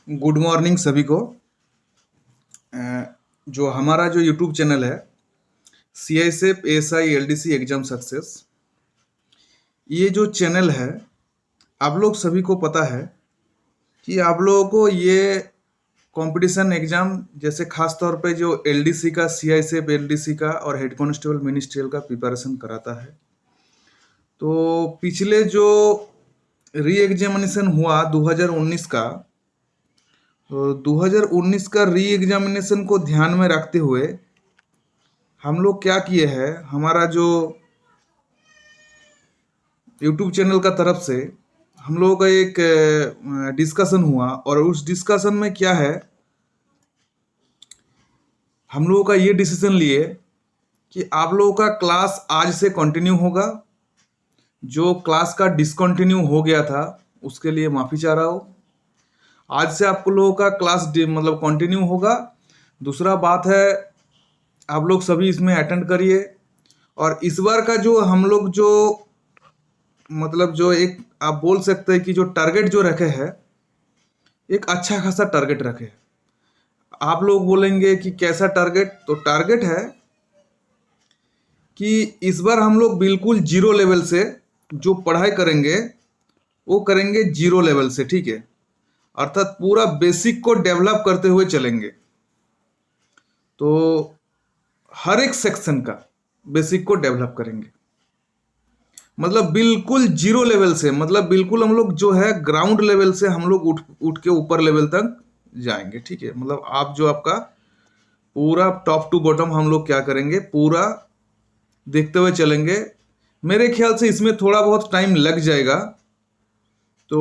Good morning सभी को। जो हमारा जो यूट्यूब चैनल है CISF ASI LDC exam success, ये जो चैनल है आप लोग सभी को पता है कि आप लोगों को ये कंपटीशन एग्जाम जैसे खास तौर पे जो LDC का CISF LDC का और हेड कांस्टेबल मिनिस्ट्रियल का प्रिपरेशन कराता है। तो पिछले जो री एग्जामिनेशन हुआ 2019 का, तो 2019 का री एग्जामिनेशन को ध्यान में रखते हुए हम लोग क्या किए हैं, हमारा जो यूट्यूब चैनल का तरफ से हम लोगों का एक डिस्कशन हुआ और उस डिस्कशन में क्या है, हम लोगों का ये डिसीजन लिए कि आप लोगों का क्लास आज से कंटिन्यू होगा। जो क्लास का डिसकंटिन्यू हो गया था उसके लिए माफ़ी चाह रहा हूँ। आज से आप लोगों का क्लास मतलब कंटिन्यू होगा। दूसरा बात है, आप लोग सभी इसमें अटेंड करिए और इस बार का जो हम लोग जो मतलब जो एक आप बोल सकते हैं कि जो टारगेट जो रखे हैं, एक अच्छा खासा टारगेट रखे हैं। आप लोग बोलेंगे कि कैसा टारगेट, तो टारगेट है कि इस बार हम लोग बिल्कुल जीरो लेवल से जो पढ़ाई करेंगे वो करेंगे जीरो लेवल से, ठीक है। अर्थात पूरा बेसिक को डेवलप करते हुए चलेंगे। तो हर एक सेक्शन का बेसिक को डेवलप करेंगे, मतलब बिल्कुल जीरो लेवल से, मतलब बिल्कुल हम लोग जो है ग्राउंड लेवल से हम लोग उठ उठ के ऊपर लेवल तक जाएंगे, ठीक है। मतलब आप जो आपका पूरा टॉप टू बॉटम हम लोग क्या करेंगे, पूरा देखते हुए चलेंगे। मेरे ख्याल से इसमें थोड़ा बहुत टाइम लग जाएगा, तो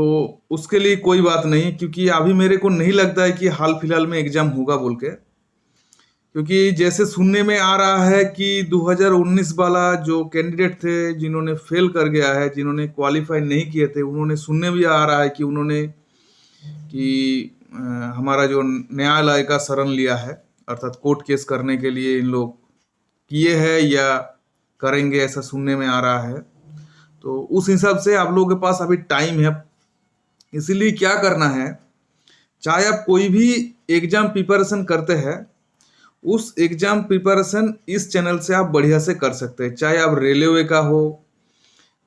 उसके लिए कोई बात नहीं, क्योंकि अभी मेरे को नहीं लगता है कि हाल फिलहाल में एग्जाम होगा बोल के। क्योंकि जैसे सुनने में आ रहा है कि 2019 वाला जो कैंडिडेट थे जिन्होंने फेल कर गया है, जिन्होंने क्वालिफाई नहीं किए थे, उन्होंने सुनने भी आ रहा है कि उन्होंने कि हमारा जो न्यायालय का शरण लिया है, अर्थात कोर्ट केस करने के लिए इन लोग किए हैं या करेंगे, ऐसा सुनने में आ रहा है। तो उस हिसाब से आप लोगों के पास अभी टाइम है। इसीलिए क्या करना है, चाहे आप कोई भी एग्जाम प्रिपरेशन करते हैं, उस एग्जाम प्रिपरेशन इस चैनल से आप बढ़िया से कर सकते हैं। चाहे आप रेलवे का हो,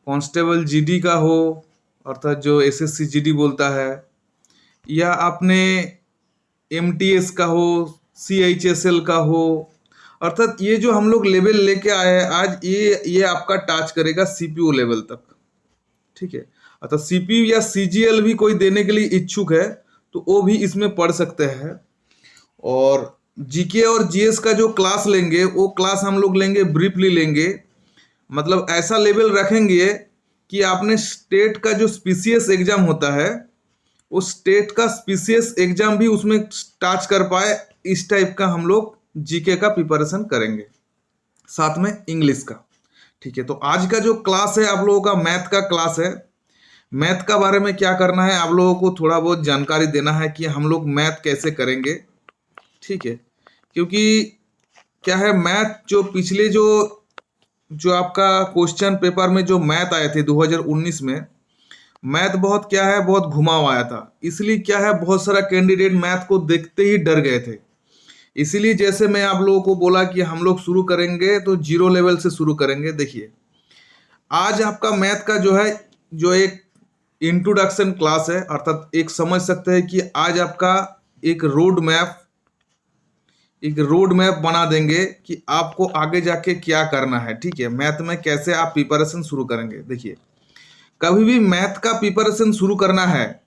कांस्टेबल जीडी का हो, अर्थात जो एसएससी जीडी बोलता है, या आपने एमटीएस का हो, सीएचएसएल का हो, अर्थात ये जो हम लोग लेवल लेके आए हैं आज, ये आपका टच करेगा सीपीयू लेवल तक, ठीक है। अर्थात सीपीयू या सीजीएल भी कोई देने के लिए इच्छुक है तो वो भी इसमें पढ़ सकते हैं। और जीके और जीएस का जो क्लास लेंगे वो क्लास हम लोग लेंगे, ब्रीफली लेंगे, मतलब ऐसा लेवल रखेंगे कि आपने स्टेट का जो स्पीसीएस एग्जाम होता है, उस स्टेट का स्पीसीएस एग्जाम भी उसमें टच कर पाए, इस टाइप का हम लोग जीके का प्रिपरेशन करेंगे, साथ में इंग्लिश का, ठीक है। तो आज का जो क्लास है आप लोगों का मैथ का क्लास है। मैथ का बारे में क्या करना है, आप लोगों को थोड़ा बहुत जानकारी देना है कि हम लोग मैथ कैसे करेंगे, ठीक है। क्योंकि क्या है, मैथ जो पिछले जो जो आपका क्वेश्चन पेपर में जो मैथ आए थे 2019 में, मैथ बहुत क्या है, बहुत घुमाव आया था। इसलिए क्या है, बहुत सारा कैंडिडेट मैथ को देखते ही डर गए थे। इसीलिए जैसे मैं आप लोगों को बोला कि हम लोग शुरू करेंगे तो जीरो लेवल से शुरू करेंगे। देखिए, आज आपका मैथ का जो है, जो एक इंट्रोडक्शन क्लास है, अर्थात एक समझ सकते हैं कि आज आपका एक रोड मैप बना देंगे कि आपको आगे जाके क्या करना है, ठीक है। मैथ में कैसे आप प्रिपरेशन शुरू करेंगे। देखिए, कभी भी मैथ का प्रिपरेशन शुरू करना है,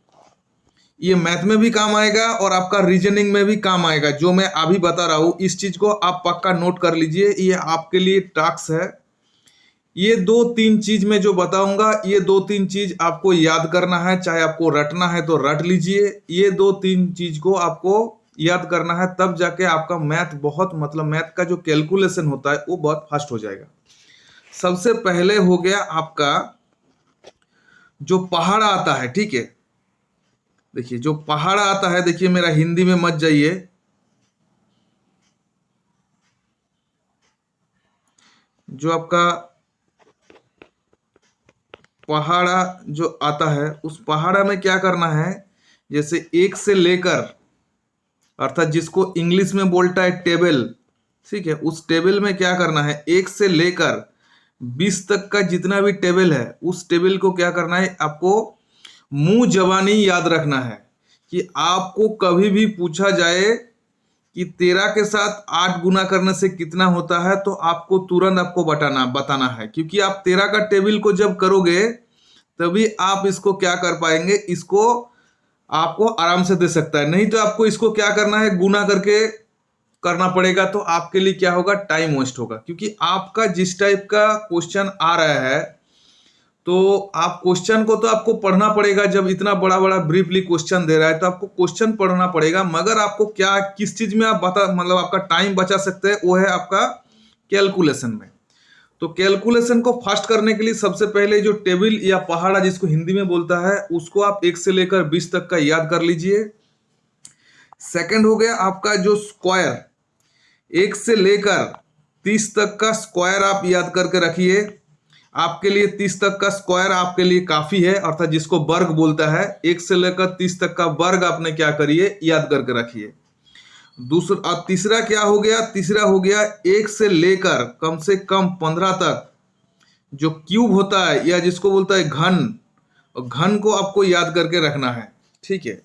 ये मैथ में भी काम आएगा और आपका रीजनिंग में भी काम आएगा। जो मैं अभी बता रहा हूँ, इस चीज को आप पक्का नोट कर लीजिए, ये आपके लिए टास्क है। ये दो तीन चीज मैं जो बताऊंगा, ये दो तीन चीज आपको याद करना है। चाहे आपको रटना है तो रट लीजिए, ये दो तीन चीज को आपको याद करना है, तब जाके आपका मैथ बहुत, मतलब मैथ का जो कैलकुलेशन होता है वो बहुत फास्ट हो जाएगा। सबसे पहले हो गया आपका जो पहाड़ा आता है, ठीक है। देखिए, जो पहाड़ा आता है, देखिए मेरा हिंदी में मत जाइए, जो आपका पहाड़ा जो आता है, उस पहाड़ा में क्या करना है, जैसे 1 से लेकर, अर्थात जिसको इंग्लिश में बोलता है टेबल, ठीक है, उस टेबल में क्या करना है, 1 से लेकर 20 तक का जितना भी टेबल है उस टेबल को क्या करना है, आपको मुंह जबानी याद रखना है। कि आपको कभी भी पूछा जाए कि 13 के साथ 8 गुना करने से कितना होता है, तो आपको तुरंत आपको बताना है, क्योंकि आप 13 का टेबल को जब करोगे तभी आप इसको क्या कर पाएंगे, इसको आपको आराम से दे सकता है। नहीं तो आपको इसको क्या करना है, गुना करके करना पड़ेगा, तो आपके लिए क्या होगा, टाइम वेस्ट होगा। क्योंकि आपका जिस टाइप का क्वेश्चन आ रहा है, तो आप क्वेश्चन को तो आपको पढ़ना पड़ेगा। जब इतना बड़ा बड़ा ब्रीफली क्वेश्चन दे रहा है तो आपको क्वेश्चन पढ़ना पड़ेगा, मगर आपको क्या किस चीज में आप मतलब आपका टाइम बचा सकते हैं, वो है आपका कैलकुलेशन में। तो कैलकुलेशन को फास्ट करने के लिए सबसे पहले जो टेबल या पहाड़ा जिसको हिंदी में बोलता है, उसको आप 1 से लेकर 20 तक का याद कर लीजिए। सेकंड हो गया आपका जो स्क्वायर, 1 से लेकर 30 तक का स्क्वायर आप याद करके रखिए। आपके लिए 30 तक का स्क्वायर आपके लिए काफी है, अर्थात जिसको वर्ग बोलता है। 1 से लेकर 30 तक का वर्ग आपने क्या करिए, याद करके रखिए। दूसरा अब तीसरा क्या हो गया, तीसरा हो गया 1 से लेकर कम से कम 15 तक जो क्यूब होता है या जिसको बोलता है घन, और घन को आपको याद करके रखना है, ठीक है।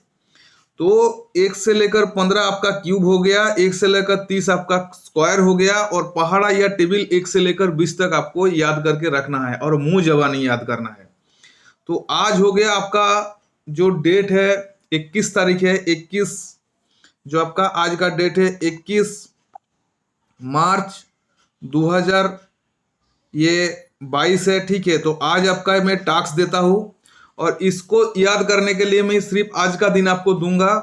तो 1 से लेकर 15 आपका क्यूब हो गया, 1 से लेकर 30 आपका स्क्वायर हो गया, और पहाड़ा या टेबल 1 से लेकर 20 तक आपको याद करके रखना है और मुंह जबानी याद करना है। तो आज हो गया आपका जो डेट है 21 तारीख है, 21 जो आपका आज का डेट है 21 मार्च 2022 है, ठीक है। तो आज आपका मैं टास्क देता हूं, और इसको याद करने के लिए मैं सिर्फ आज का दिन आपको दूंगा।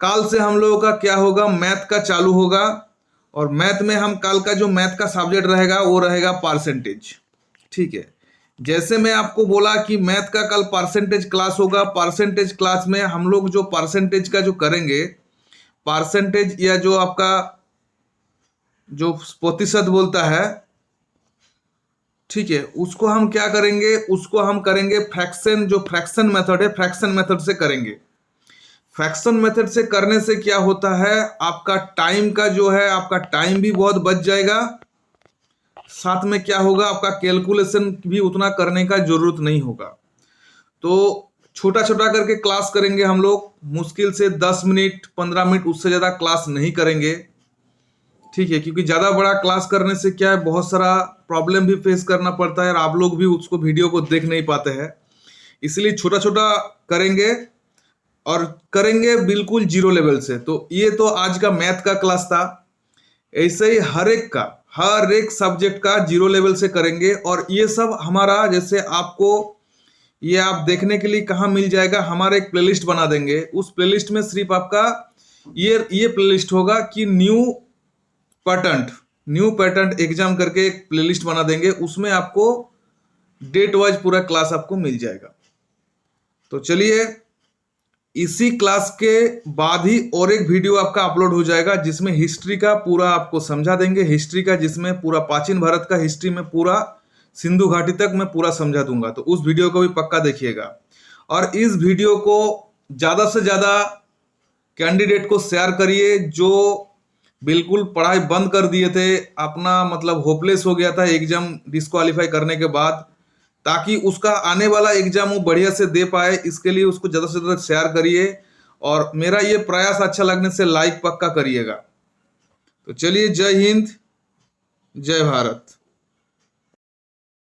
कल से हम लोगों का क्या होगा, मैथ का चालू होगा, और मैथ में हम कल का जो मैथ का सब्जेक्ट रहेगा वो रहेगा परसेंटेज, ठीक है। जैसे मैं आपको बोला कि मैथ का कल परसेंटेज क्लास होगा, परसेंटेज क्लास में हम लोग जो परसेंटेज का जो करेंगे, परसेंटेज या जो आपका जो प्रतिशत बोलता है, ठीक है, उसको हम क्या करेंगे, उसको हम करेंगे फ्रैक्शन, जो फ्रैक्शन मेथड है फ्रैक्शन मेथड से करेंगे। फ्रैक्शन मेथड से करने से क्या होता है, आपका टाइम का जो है आपका टाइम भी बहुत बच जाएगा, साथ में क्या होगा, आपका कैलकुलेशन भी उतना करने का जरूरत नहीं होगा। तो छोटा छोटा करके क्लास करेंगे हम लोग, मुश्किल से 10 मिनट 15 मिनट, उससे ज़्यादा क्लास नहीं करेंगे, ठीक है। क्योंकि ज़्यादा बड़ा क्लास करने से क्या है, बहुत सारा प्रॉब्लम भी फेस करना पड़ता है, और आप लोग भी उसको वीडियो को देख नहीं पाते हैं। इसलिए छोटा छोटा करेंगे, और करेंगे बिल्कुल जीरो लेवल से। तो ये तो आज का मैथ का क्लास था। ऐसे ही हर एक सब्जेक्ट का जीरो लेवल से करेंगे। और ये सब हमारा, जैसे आपको ये आप देखने के लिए कहाँ मिल जाएगा, हमारा एक प्लेलिस्ट बना देंगे। उस प्लेलिस्ट में सिर्फ आपका ये प्लेलिस्ट होगा कि न्यू पैटर्न एग्जाम करके एक प्लेलिस्ट बना देंगे, उसमें आपको डेट वाइज पूरा क्लास आपको मिल जाएगा। तो चलिए, इसी क्लास के बाद ही और एक वीडियो आपका अपलोड हो जाएगा, जिसमें हिस्ट्री का पूरा आपको समझा देंगे, हिस्ट्री का, जिसमें पूरा प्राचीन भारत का हिस्ट्री में पूरा सिंधु घाटी तक मैं पूरा समझा दूंगा। तो उस वीडियो को भी पक्का देखिएगा, और इस वीडियो को ज़्यादा से ज़्यादा कैंडिडेट को शेयर करिए जो बिल्कुल पढ़ाई बंद कर दिए थे, अपना मतलब होपलेस हो गया था एग्जाम डिस्क्वालीफाई करने के बाद, ताकि उसका आने वाला एग्जाम वो बढ़िया से दे पाए। इसके लिए उसको ज़्यादा से ज़्यादा शेयर करिए, और मेरा ये प्रयास अच्छा लगने से लाइक पक्का करिएगा। तो चलिए, जय हिंद, जय भारत।